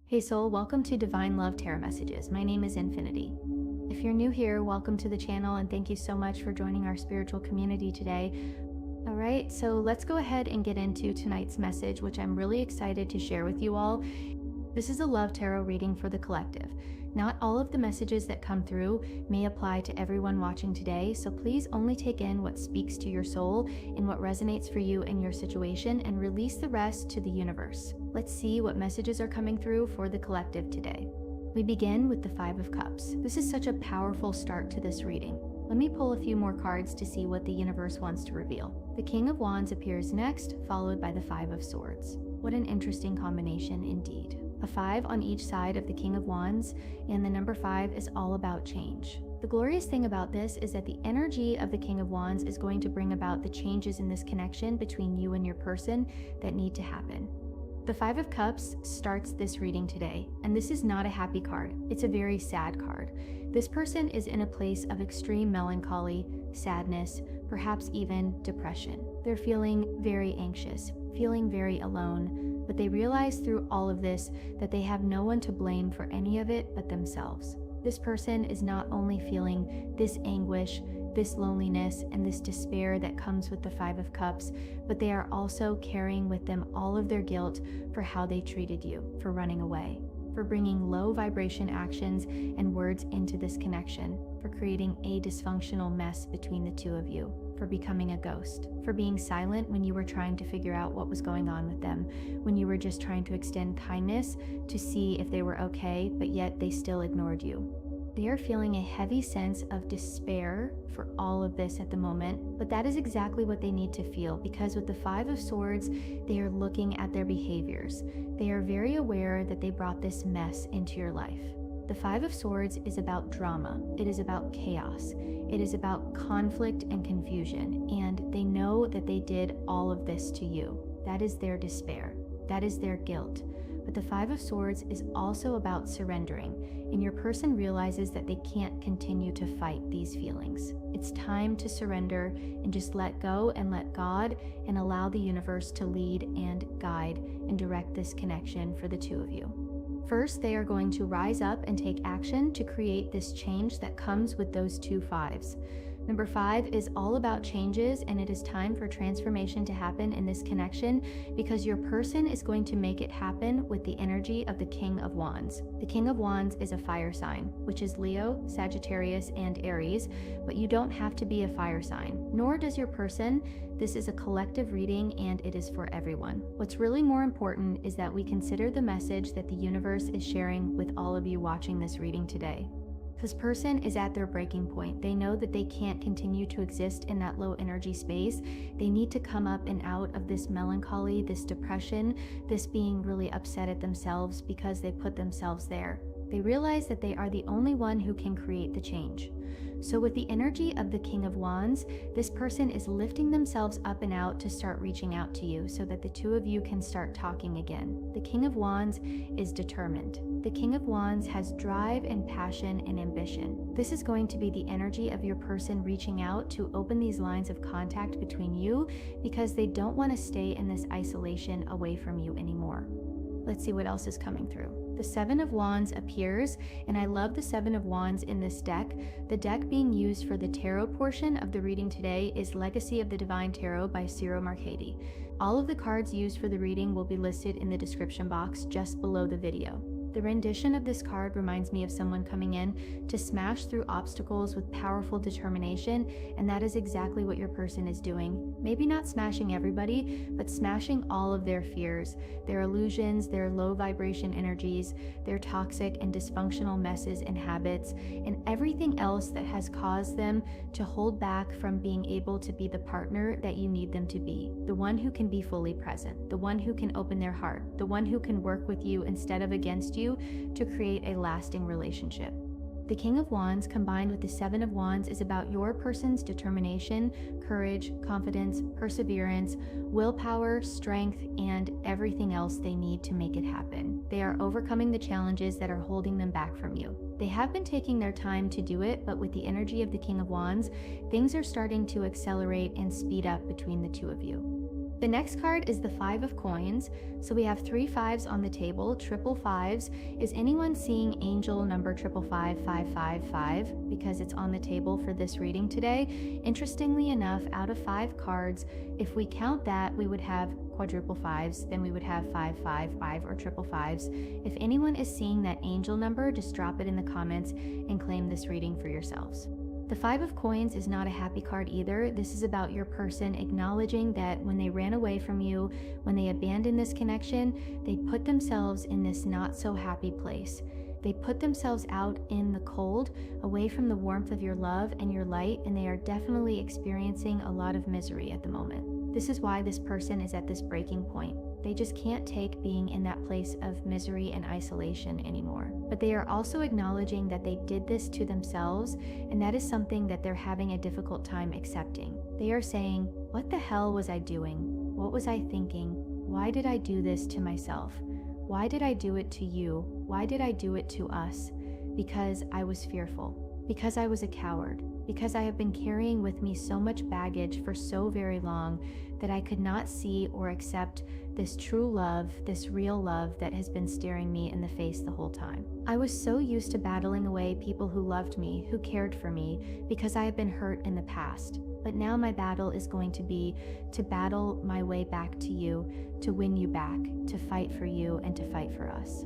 Hey Soul, welcome to Divine Love Tarot Messages. My name is Infinity. If you're new here, welcome to the channel and thank you so much for joining our spiritual community today. All right, so let's go ahead and get into tonight's message, which I'm really excited to share with you all. This is a love tarot reading for the collective. Not all of the messages that come through may apply to everyone watching today, so please only take in what speaks to your soul and what resonates for you and your situation, and release the rest to the universe. Let's see what messages are coming through for the collective today. We begin with the Five of Cups. This is such a powerful start to this reading. Let me pull a few more cards to see what the universe wants to reveal. The King of Wands appears next, followed by the Five of Swords. What an interesting combination indeed. A 5 on each side of the King of Wands, and the number 5 is all about change. The glorious thing about this is that the energy of the King of Wands is going to bring about the changes in this connection between you and your person that need to happen. The Five of Cups starts this reading today, and this is not a happy card. It's a very sad card. This person is in a place of extreme melancholy, sadness, perhaps even depression. They're feeling very anxious, feeling very alone, but they realize through all of this that they have no one to blame for any of it but themselves. This person is not only feeling this anguish, this loneliness, and this despair that comes with the Five of Cups, but they are also carrying with them all of their guilt for how they treated you, for running away, for bringing low vibration actions and words into this connection, for creating a dysfunctional mess between the two of you, for becoming a ghost, for being silent when you were trying to figure out what was going on with them, when you were just trying to extend kindness to see if they were okay, but yet they still ignored you. They are feeling a heavy sense of despair for all of this at the moment, but that is exactly what they need to feel, because with the Five of Swords, they are looking at their behaviors. They are very aware that they brought this mess into your life. The Five of Swords is about drama. It is about chaos. It is about conflict and confusion, and they know that they did all of this to you. That is their despair. That is their guilt. But the Five of Swords is also about surrendering, and your person realizes that they can't continue to fight these feelings. It's time to surrender and just let go and let God, and allow the universe to lead and guide and direct this connection for the two of you. First, they are going to rise up and take action to create this change that comes with those two fives. Number 5 is all about changes, and it is time for transformation to happen in this connection, because your person is going to make it happen with the energy of the King of Wands. The King of Wands is a fire sign, which is Leo, Sagittarius, and Aries, but you don't have to be a fire sign, nor does your person. This is a collective reading and it is for everyone. What's really more important is that we consider the message that the universe is sharing with all of you watching this reading today. This person is at their breaking point. They know that they can't continue to exist in that low energy space. They need to come up and out of this melancholy, this depression, this being really upset at themselves because they put themselves there. They realize that they are the only one who can create the change. So with the energy of the King of Wands, this person is lifting themselves up and out to start reaching out to you so that the two of you can start talking again. The King of Wands is determined. The King of Wands has drive and passion and ambition. This is going to be the energy of your person reaching out to open these lines of contact between you, because they don't want to stay in this isolation away from you anymore. Let's see what else is coming through. The Seven of Wands appears, and I love the Seven of Wands in this deck. The deck being used for the tarot portion of the reading today is Legacy of the Divine Tarot by Ciro Marchetti. All of the cards used for the reading will be listed in the description box just below the video. The rendition of this card reminds me of someone coming in to smash through obstacles with powerful determination, and that is exactly what your person is doing. Maybe not smashing everybody, but smashing all of their fears, their illusions, their low vibration energies, their toxic and dysfunctional messes and habits, and everything else that has caused them to hold back from being able to be the partner that you need them to be, the one who can be fully present, the one who can open their heart, the one who can work with you instead of against you to create a lasting relationship. The King of Wands combined with the Seven of Wands is about your person's determination, courage, confidence, perseverance, willpower, strength, and everything else they need to make it happen. They are overcoming the challenges that are holding them back from you. They have been taking their time to do it, but with the energy of the King of Wands, things are starting to accelerate and speed up between the two of you. The next card is the Five of Coins. So we have 3 fives on the table, triple fives. Is anyone seeing angel number 55555? Because it's on the table for this reading today. Interestingly enough, out of 5 cards, if we count that, we would have quadruple fives, then we would have 555 or triple fives. If anyone is seeing that angel number, just drop it in the comments and claim this reading for yourselves. The Five of Coins is not a happy card either. This is about your person acknowledging that when they ran away from you, when they abandoned this connection, they put themselves in this not so happy place. They put themselves out in the cold, away from the warmth of your love and your light, and they are definitely experiencing a lot of misery at the moment. This is why this person is at this breaking point. They just can't take being in that place of misery and isolation anymore. But they are also acknowledging that they did this to themselves, and that is something that they're having a difficult time accepting. They are saying, what the hell was I doing? What was I thinking? Why did I do this to myself? Why did I do it to you? Why did I do it to us? Because I was fearful. Because I was a coward. Because I have been carrying with me so much baggage for so very long that I could not see or accept this true love, this real love that has been staring me in the face the whole time. I was so used to battling away people who loved me, who cared for me, because I have been hurt in the past. But now my battle is going to be to battle my way back to you, to win you back, to fight for you, and to fight for us.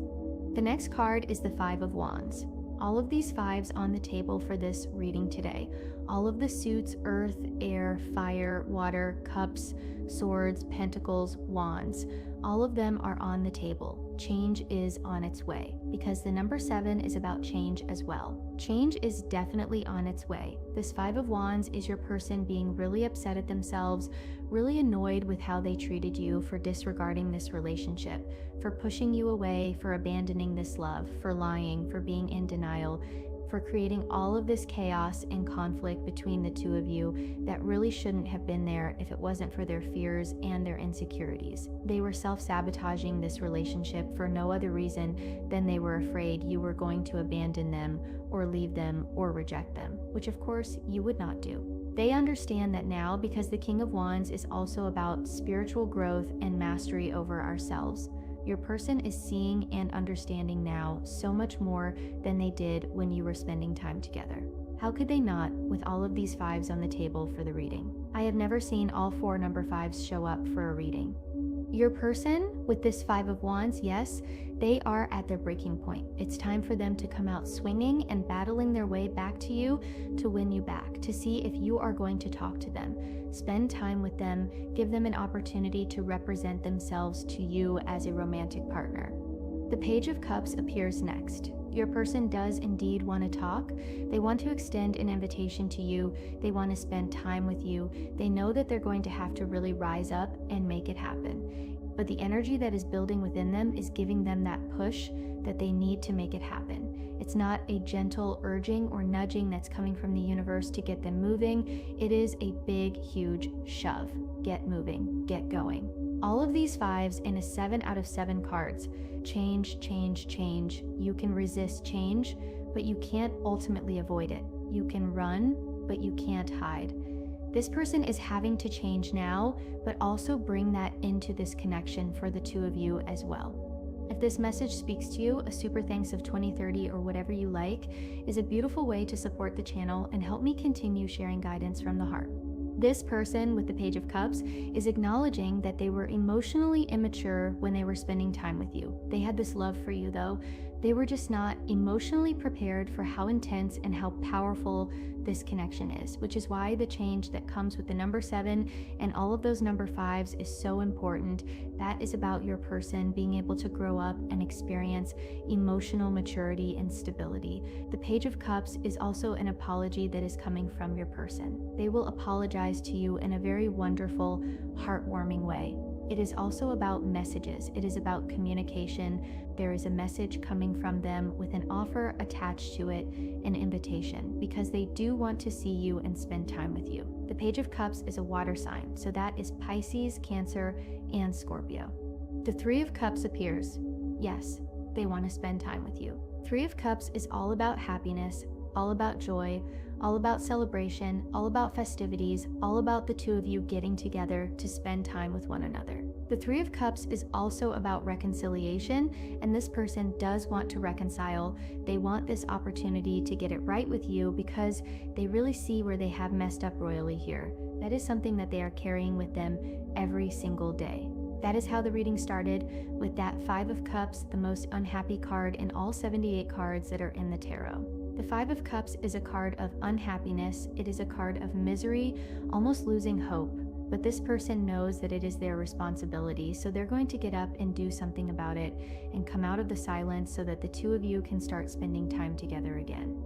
The next card is the Five of Wands. All of these fives on the table for this reading today. All of the suits, earth, air, fire, water, cups, swords, pentacles, wands. All of them are on the table. Change is on its way, because the number 7 is about change as well. Change is definitely on its way. This Five of Wands is your person being really upset at themselves, really annoyed with how they treated you, for disregarding this relationship, for pushing you away, for abandoning this love, for lying, for being in denial, for creating all of this chaos and conflict between the two of you that really shouldn't have been there if it wasn't for their fears and their insecurities. They were self-sabotaging this relationship for no other reason than they were afraid you were going to abandon them or leave them or reject them, which of course you would not do. They understand that now, because the King of Wands is also about spiritual growth and mastery over ourselves. Your person is seeing and understanding now so much more than they did when you were spending time together. How could they not, with all of these fives on the table for the reading? I have never seen all 4 number 5s show up for a reading. Your person with this Five of Wands, yes, they are at their breaking point. It's time for them to come out swinging and battling their way back to you, to win you back, to see if you are going to talk to them. Spend time with them, give them an opportunity to represent themselves to you as a romantic partner. The Page of Cups appears next. Your person does indeed want to talk. They want to extend an invitation to you. They want to spend time with you. They know that they're going to have to really rise up and make it happen. But the energy that is building within them is giving them that push that they need to make it happen. It's not a gentle urging or nudging that's coming from the universe to get them moving. It is a big, huge shove. Get moving, get going. All of these fives in a 7 out of 7 cards. Change, change, change. You can resist change, but you can't ultimately avoid it. You can run, but you can't hide. This person is having to change now, but also bring that into this connection for the two of you as well. If this message speaks to you, a super thanks of 2030 or whatever you like is a beautiful way to support the channel and help me continue sharing guidance from the heart. This person with the Page of Cups is acknowledging that they were emotionally immature when they were spending time with you. They had this love for you though. They were just not emotionally prepared for how intense and how powerful this connection is, which is why the change that comes with the number 7 and all of those number 5s is so important. That is about your person being able to grow up and experience emotional maturity and stability. The Page of Cups is also an apology that is coming from your person. They will apologize to you in a very wonderful, heartwarming way. It is also about messages. It is about communication. There is a message coming from them with an offer attached to it, an invitation, because they do want to see you and spend time with you. The Page of Cups is a water sign, so that is Pisces, Cancer, and Scorpio. The Three of Cups appears. Yes, they want to spend time with you. Three of Cups is all about happiness, all about joy, all about celebration, all about festivities, all about the two of you getting together to spend time with one another. The Three of Cups is also about reconciliation, and this person does want to reconcile. They want this opportunity to get it right with you because they really see where they have messed up royally here. That is something that they are carrying with them every single day. That is how the reading started, with that Five of Cups, the most unhappy card in all 78 cards that are in the tarot. The Five of Cups is a card of unhappiness. It is a card of misery, almost losing hope. But this person knows that it is their responsibility, so they're going to get up and do something about it and come out of the silence so that the two of you can start spending time together again.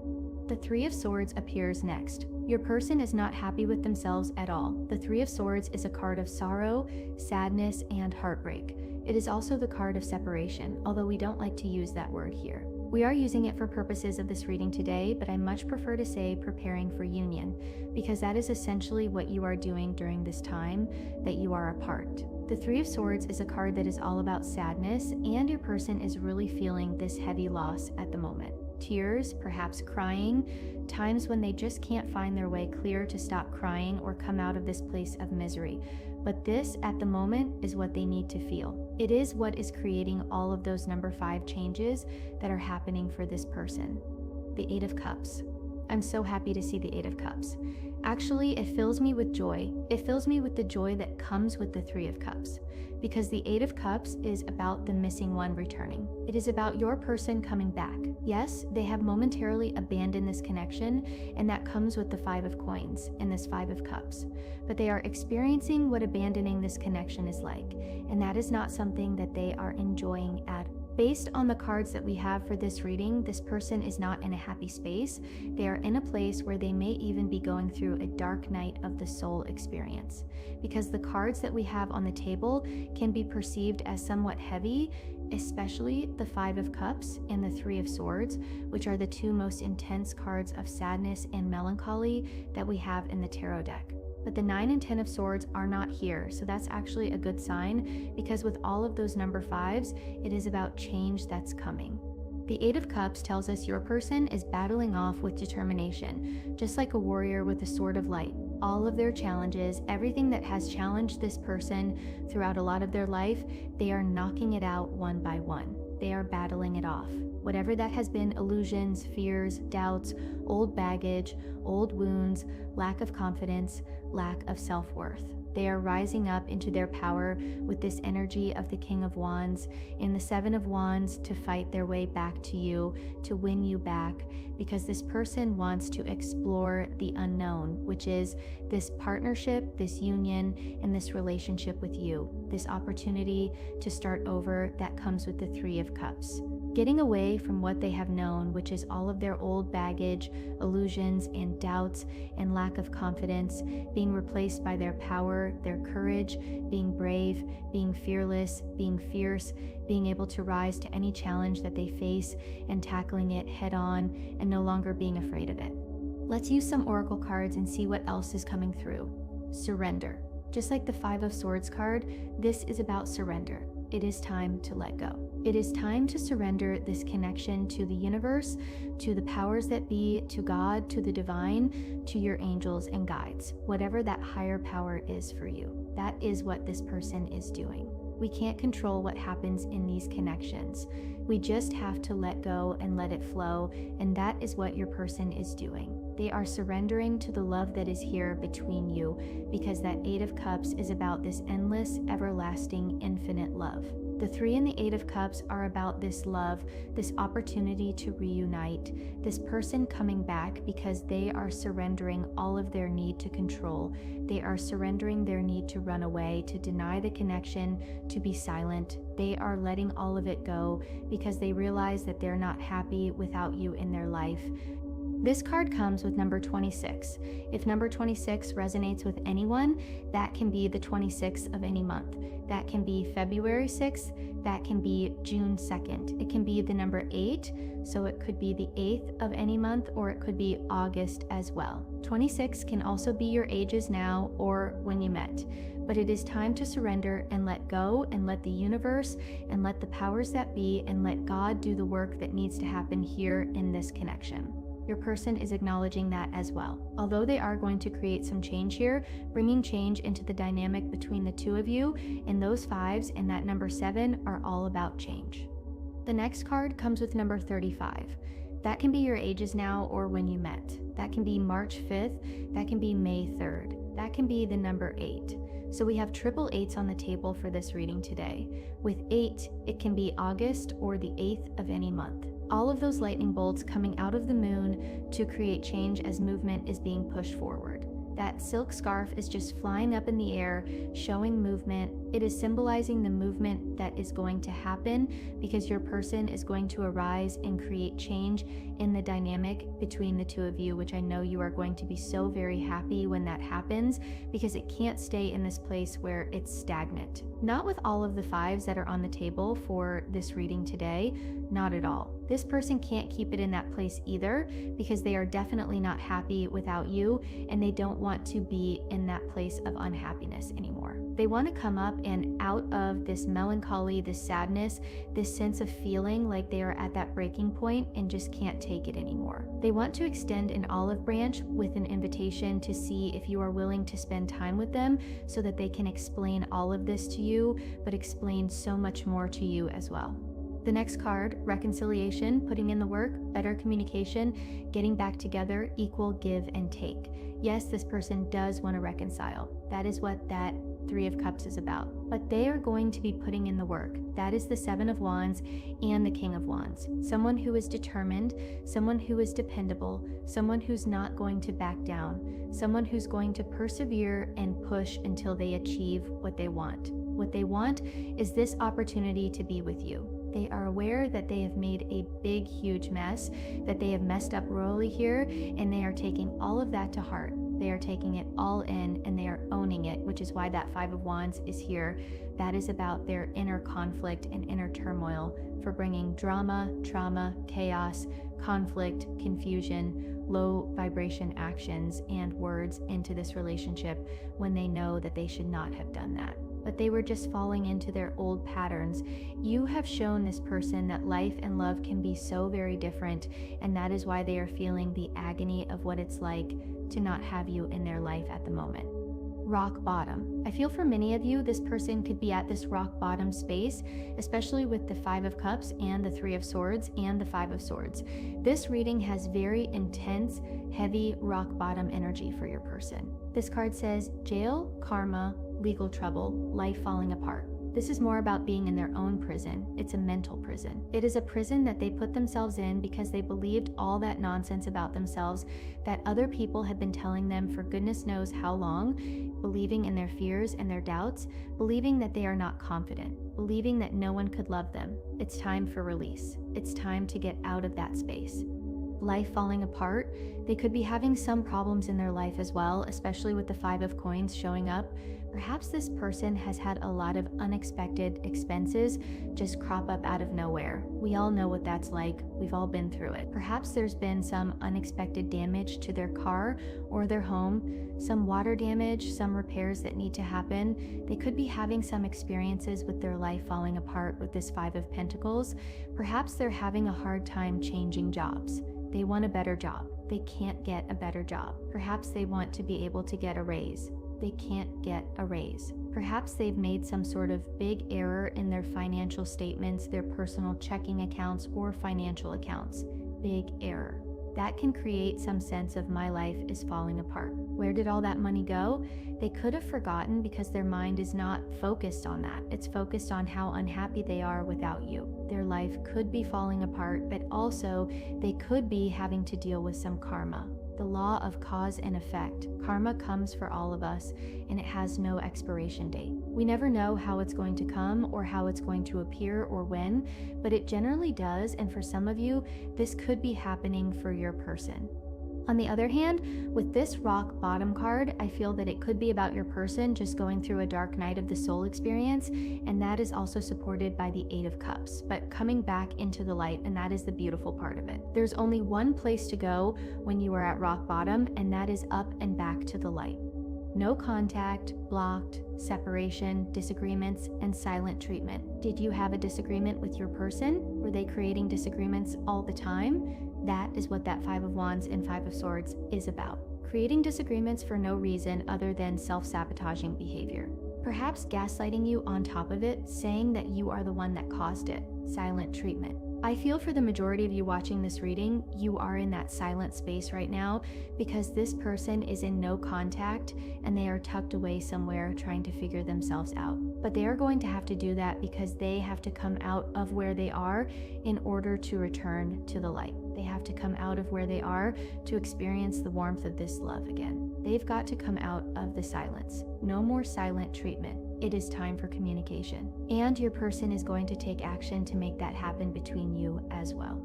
The Three of Swords appears next. Your person is not happy with themselves at all. The Three of Swords is a card of sorrow, sadness, and heartbreak. It is also the card of separation, although we don't like to use that word here. We are using it for purposes of this reading today, but I much prefer to say preparing for union, because that is essentially what you are doing during this time that you are apart. The Three of Swords is a card that is all about sadness, and your person is really feeling this heavy loss at the moment. Tears, perhaps crying, times when they just can't find their way clear to stop crying or come out of this place of misery. But this, at the moment, is what they need to feel. It is what is creating all of those number 5 changes that are happening for this person. The Eight of Cups. I'm so happy to see the Eight of Cups. Actually, it fills me with joy. It fills me with the joy that comes with the Three of Cups, because the Eight of Cups is about the missing one returning. It is about your person coming back. Yes, they have momentarily abandoned this connection, and that comes with the Five of Coins and this Five of Cups. But they are experiencing what abandoning this connection is like, and that is not something that they are enjoying at all. Based on the cards that we have for this reading, this person is not in a happy space. They are in a place where they may even be going through a dark night of the soul experience, because the cards that we have on the table can be perceived as somewhat heavy, especially the Five of Cups and the Three of Swords, which are the two most intense cards of sadness and melancholy that we have in the tarot deck. But the 9 and 10 of Swords are not here, so that's actually a good sign, because with all of those number 5s, it is about change that's coming. The Eight of Cups tells us your person is battling off with determination, just like a warrior with a sword of light. All of their challenges, everything that has challenged this person throughout a lot of their life, they are knocking it out one by one. They are battling it off. Whatever that has been, illusions, fears, doubts, old baggage, old wounds, lack of confidence, lack of self-worth. They are rising up into their power with this energy of the King of Wands and the Seven of Wands to fight their way back to you, to win you back, because this person wants to explore the unknown, which is this partnership, this union, and this relationship with you, this opportunity to start over that comes with the Three of Cups. Getting away from what they have known, which is all of their old baggage, illusions, and doubts, and lack of confidence, being replaced by their power, their courage, being brave, being fearless, being fierce, being able to rise to any challenge that they face and tackling it head on and no longer being afraid of it. Let's use some oracle cards and see what else is coming through. Surrender. Just like the Five of Swords card, this is about surrender. It is time to let go. It is time to surrender this connection to the universe, to the powers that be, to God, to the divine, to your angels and guides, whatever that higher power is for you. That is what this person is doing. We can't control what happens in these connections. We just have to let go and let it flow, and that is what your person is doing. They are surrendering to the love that is here between you, because that Eight of Cups is about this endless, everlasting, infinite love. The Three and the Eight of Cups are about this love, this opportunity to reunite, this person coming back because they are surrendering all of their need to control. They are surrendering their need to run away, to deny the connection, to be silent. They are letting all of it go because they realize that they're not happy without you in their life. This card comes with number 26. If number 26 resonates with anyone, that can be the 26th of any month. That can be February 6th. That can be June 2nd. It can be the number 8, so it could be the 8th of any month, or it could be August as well. 26 can also be your ages now or when you met. But it is time to surrender and let go and let the universe and let the powers that be and let God do the work that needs to happen here in this connection. Your person is acknowledging that as well. Although they are going to create some change here, bringing change into the dynamic between the two of you, and those fives and that number 7 are all about change. The next card comes with number 35. That can be your ages now or when you met. That can be March 5th. That can be May 3rd. That can be the number 8. So we have triple 8s on the table for this reading today. With 8, it can be August or the 8th of any month. All of those lightning bolts coming out of the moon to create change as movement is being pushed forward. That silk scarf is just flying up in the air, showing movement. It is symbolizing the movement that is going to happen because your person is going to arise and create change in the dynamic between the two of you, which I know you are going to be so very happy when that happens because it can't stay in this place where it's stagnant. Not with all of the 5s that are on the table for this reading today, not at all. This person can't keep it in that place either because they are definitely not happy without you and they don't want to be in that place of unhappiness anymore. They want to come up and out of this melancholy, this sadness, this sense of feeling like they are at that breaking point and just can't take it anymore. They want to extend an olive branch with an invitation to see if you are willing to spend time with them so that they can explain all of this to you, but explain so much more to you as well. The next card, reconciliation, putting in the work, better communication, getting back together, equal give and take. Yes, this person does want to reconcile. That is what that 3 of Cups is about. But they are going to be putting in the work. That is the 7 of Wands and the King of Wands. Someone who is determined, someone who is dependable, someone who's not going to back down, someone who's going to persevere and push until they achieve what they want. What they want is this opportunity to be with you. They are aware that they have made a big, huge mess, that they have messed up royally here, and they are taking all of that to heart. They are taking it all in and they are owning it, which is why that 5 of Wands is here. That is about their inner conflict and inner turmoil for bringing drama, trauma, chaos, conflict, confusion, low vibration actions and words into this relationship when they know that they should not have done that. But they were just falling into their old patterns. You have shown this person that life and love can be so very different, and that is why they are feeling the agony of what it's like to not have you in their life at the moment. Rock bottom. I feel for many of you, this person could be at this rock bottom space, especially with the 5 of Cups and the 3 of Swords and the 5 of Swords. This reading has very intense, heavy rock bottom energy for your person. This card says jail, karma, legal trouble, life falling apart. This is more about being in their own prison. It's a mental prison. It is a prison that they put themselves in because they believed all that nonsense about themselves that other people had been telling them for goodness knows how long, believing in their fears and their doubts, believing that they are not confident, believing that no one could love them. It's time for release. It's time to get out of that space. Life falling apart. They could be having some problems in their life as well, especially with the 5 of Coins showing up. Perhaps this person has had a lot of unexpected expenses just crop up out of nowhere. We all know what that's like. We've all been through it. Perhaps there's been some unexpected damage to their car or their home, some water damage, some repairs that need to happen. They could be having some experiences with their life falling apart with this 5 of Pentacles. Perhaps they're having a hard time changing jobs. They want a better job. They can't get a better job. Perhaps they want to be able to get a raise. They can't get a raise. Perhaps they've made some sort of big error in their financial statements, their personal checking accounts or financial accounts. Big error. That can create some sense of my life is falling apart. Where did all that money go? They could have forgotten because their mind is not focused on that. It's focused on how unhappy they are without you. Their life could be falling apart, but also they could be having to deal with some karma. The law of cause and effect. Karma comes for all of us, and it has no expiration date. We never know how it's going to come or how it's going to appear or when, but it generally does, and for some of you, this could be happening for your person. On the other hand, with this rock bottom card, I feel that it could be about your person just going through a dark night of the soul experience, and that is also supported by the 8 of Cups, but coming back into the light, and that is the beautiful part of it. There's only one place to go when you are at rock bottom, and that is up and back to the light. No contact, blocked, separation, disagreements, and silent treatment. Did you have a disagreement with your person? Were they creating disagreements all the time? That is what that Five of Wands and Five of Swords is about. Creating disagreements for no reason other than self-sabotaging behavior. Perhaps gaslighting you on top of it, saying that you are the one that caused it. Silent treatment. I feel for the majority of you watching this reading, you are in that silent space right now because this person is in no contact and they are tucked away somewhere trying to figure themselves out. But they are going to have to do that because they have to come out of where they are in order to return to the light. They have to come out of where they are to experience the warmth of this love again. They've got to come out of the silence. No more silent treatment. It is time for communication. And your person is going to take action to make that happen between you as well.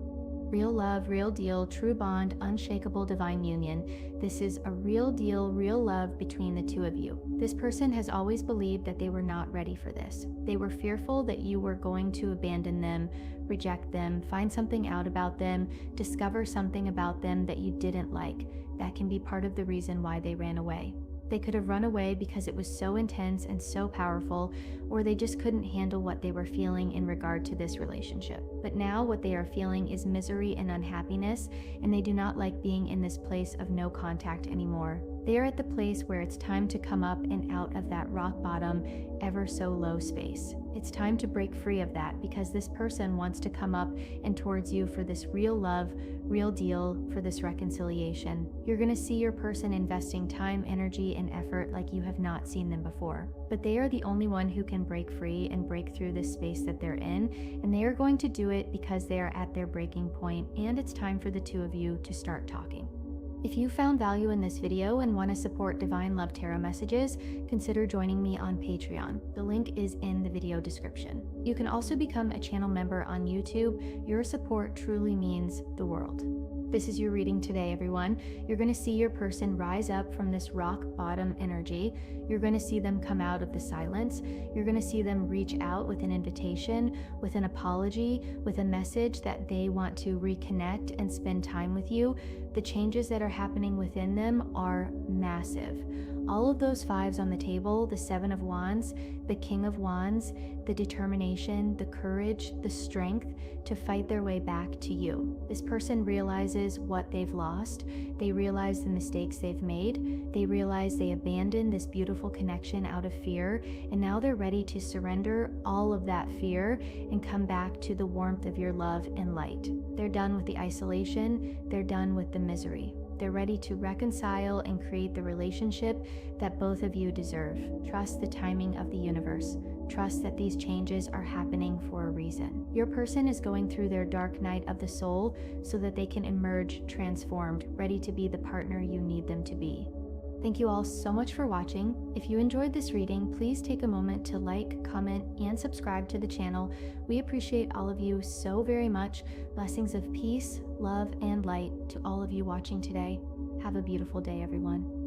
Real love, real deal, true bond, unshakable divine union. This is a real deal, real love between the two of you. This person has always believed that they were not ready for this. They were fearful that you were going to abandon them, reject them, find something out about them, discover something about them that you didn't like. That can be part of the reason why they ran away. They could have run away because it was so intense and so powerful, or they just couldn't handle what they were feeling in regard to this relationship. But now what they are feeling is misery and unhappiness, and they do not like being in this place of no contact anymore. They are at the place where it's time to come up and out of that rock bottom, ever so low space. It's time to break free of that because this person wants to come up and towards you for this real love, real deal, for this reconciliation. You're going to see your person investing time, energy, and effort like you have not seen them before. But they are the only one who can break free and break through this space that they're in, and they are going to do it because they are at their breaking point, and it's time for the two of you to start talking. If you found value in this video and want to support Divine Love Tarot messages, consider joining me on Patreon. The link is in the video description. You can also become a channel member on YouTube. Your support truly means the world. This is your reading today, everyone. You're going to see your person rise up from this rock bottom energy. You're going to see them come out of the silence. You're going to see them reach out with an invitation, with an apology, with a message that they want to reconnect and spend time with you. The changes that are happening within them are massive. All of those fives on the table, the Seven of Wands, the King of Wands, the determination, the courage, the strength to fight their way back to you. This person realizes what they've lost. They realize the mistakes they've made. They realize they abandoned this beautiful connection out of fear, and now they're ready to surrender all of that fear and come back to the warmth of your love and light. They're done with the isolation. They're done with the misery. They're ready to reconcile and create the relationship that both of you deserve. Trust the timing of the universe. Trust that these changes are happening for a reason. Your person is going through their dark night of the soul so that they can emerge transformed, ready to be the partner you need them to be. Thank you all so much for watching. If you enjoyed this reading, please take a moment to like, comment, and subscribe to the channel. We appreciate all of you so very much. Blessings of peace, love, and light to all of you watching today. Have a beautiful day, everyone.